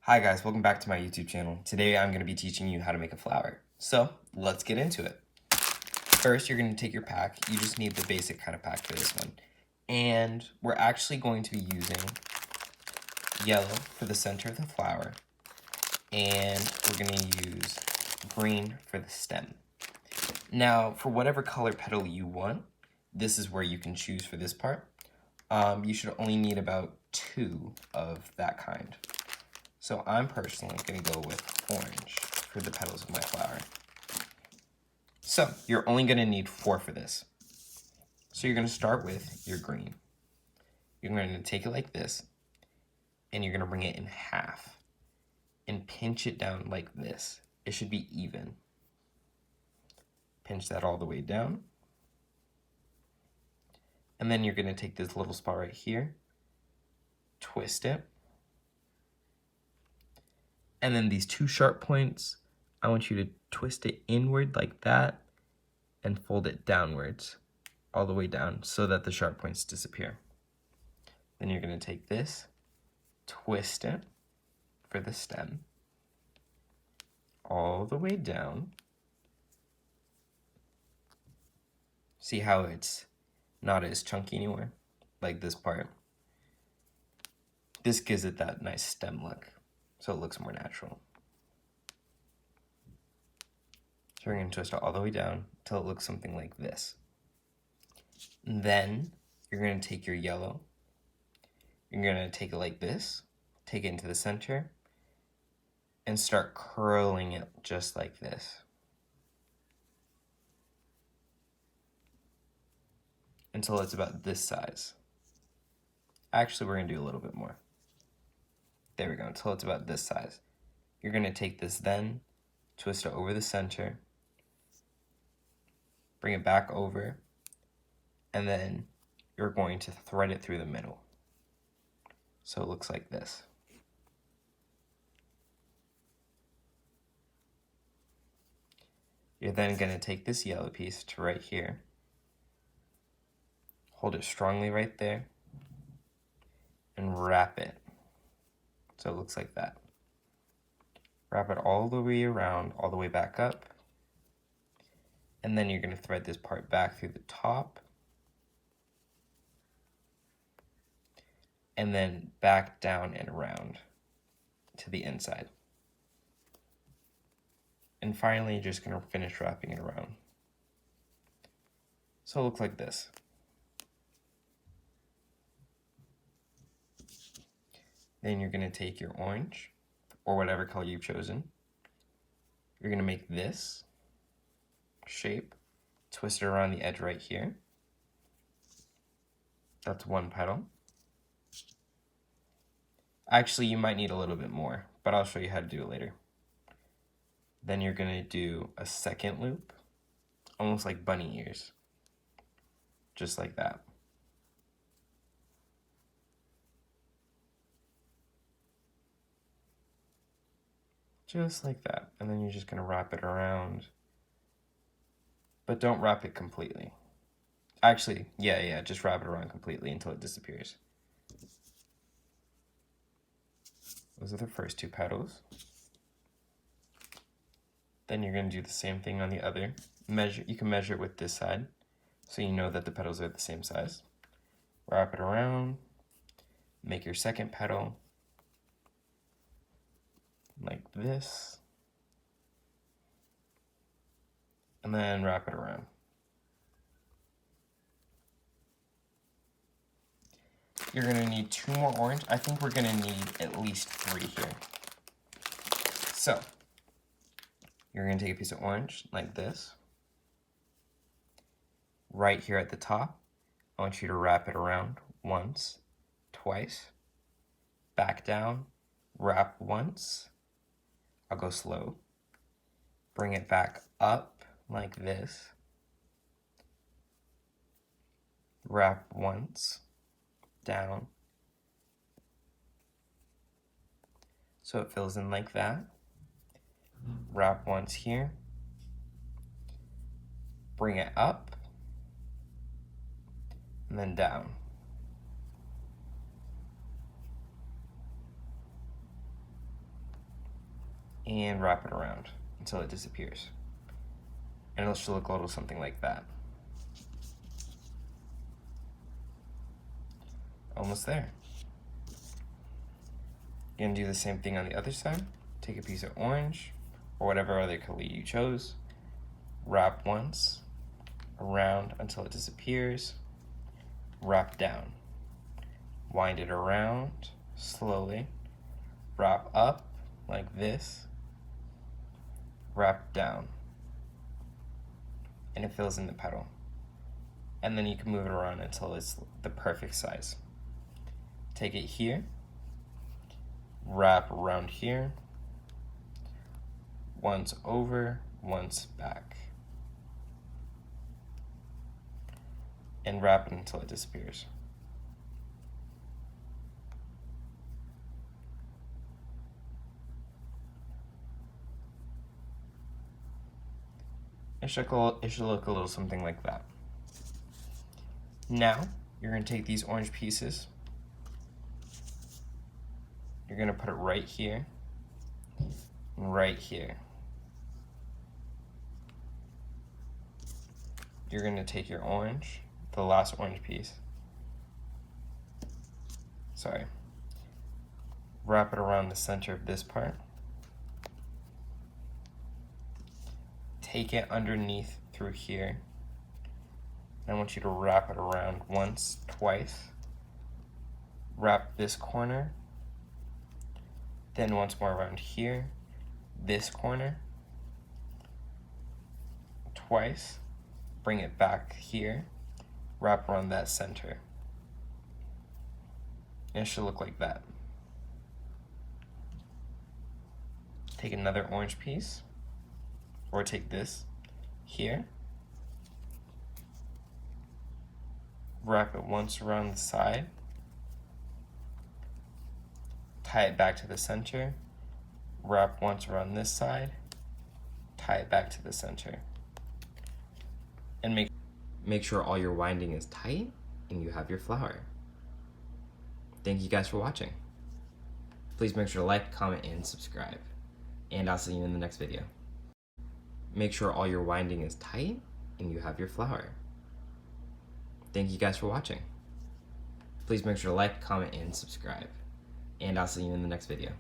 Hi guys, welcome back to my YouTube channel. Today I'm going to be teaching you how to make a flower. So let's get into it. First, you're going to take your pack. You just need the basic kind of pack for this one. And we're actually going to be using yellow for the center of the flower. And we're going to use green for the stem. Now, for whatever color petal you want, this is where you can choose for this part. You should only need about 2 of that kind. So I'm personally going to go with orange for the petals of my flower. So you're only going to need 4 for this. So you're going to start with your green. You're going to take it like this, and you're going to bring it in half and pinch it down like this. It should be even. Pinch that all the way down. And then you're going to take this little spot right here, twist it. And then these 2 sharp points, I want you to twist it inward like that and fold it downwards, all the way down, so that the sharp points disappear. Then you're going to take this, twist it for the stem, all the way down. See how it's not as chunky anymore, like this part? This gives it that nice stem look, so it looks more natural. So we're going to twist it all the way down until it looks something like this. And then you're going to take your yellow. You're going to take it like this, take it into the center, and start curling it just like this. Until it's about this size. Actually, we're going to do a little bit more. There we go, until it's about this size. You're going to take this then, twist it over the center, bring it back over, and then you're going to thread it through the middle. So it looks like this. You're then going to take this yellow piece to right here, hold it strongly right there, and wrap it. So it looks like that. Wrap it all the way around, all the way back up. And then you're going to thread this part back through the top. And then back down and around to the inside. And finally, you're just going to finish wrapping it around. So it looks like this. Then you're going to take your orange, or whatever color you've chosen. You're going to make this shape, twist it around the edge right here. That's one petal. Actually, you might need a little bit more, but I'll show you how to do it later. Then you're going to do a second loop, almost like bunny ears, just like that. Just like that. And then you're just going to wrap it around, but don't wrap it completely. Actually, yeah, just wrap it around completely until it disappears. Those are the first 2 petals. Then you're going to do the same thing on the other. You can measure it with this side, so you know that the petals are the same size. Wrap it around, make your second petal like this, and then wrap it around. You're going to need 2 more orange. I think we're going to need at least 3 here. So, you're going to take a piece of orange like this. Right here at the top, I want you to wrap it around once, twice, back down, wrap once. I'll go slow. Bring it back up like this. Wrap once, down. So it fills in like that. Wrap once here. Bring it up. And then down. and wrap it around until it disappears. And it'll should look a little something like that. Almost there. You're gonna do the same thing on the other side. Take a piece of orange, or whatever other color you chose, wrap once, around until it disappears, wrap down. Wind it around slowly, wrap up like this, wrap down, and it fills in the petal. And then you can move it around until it's the perfect size. Take it here, wrap around here, once over, once back, and wrap it until it disappears. It should look a little something like that. Now, you're going to take these orange pieces, you're going to put it right here, and right here. You're going to take your orange, the last orange piece, wrap it around the center of this part, take it underneath through here. I want you to wrap it around once, twice, wrap this corner, then once more around here, this corner, twice, bring it back here, wrap around that center. And it should look like that. Take another orange piece, or take this here, wrap it once around the side, tie it back to the center, wrap once around this side, tie it back to the center. And make sure all your winding is tight and you have your flower. Thank you guys for watching. Please make sure to like, comment, and subscribe. And I'll see you in the next video. Make sure all your winding is tight and you have your flower. Thank you guys for watching. Please make sure to like, comment, and subscribe. And I'll see you in the next video.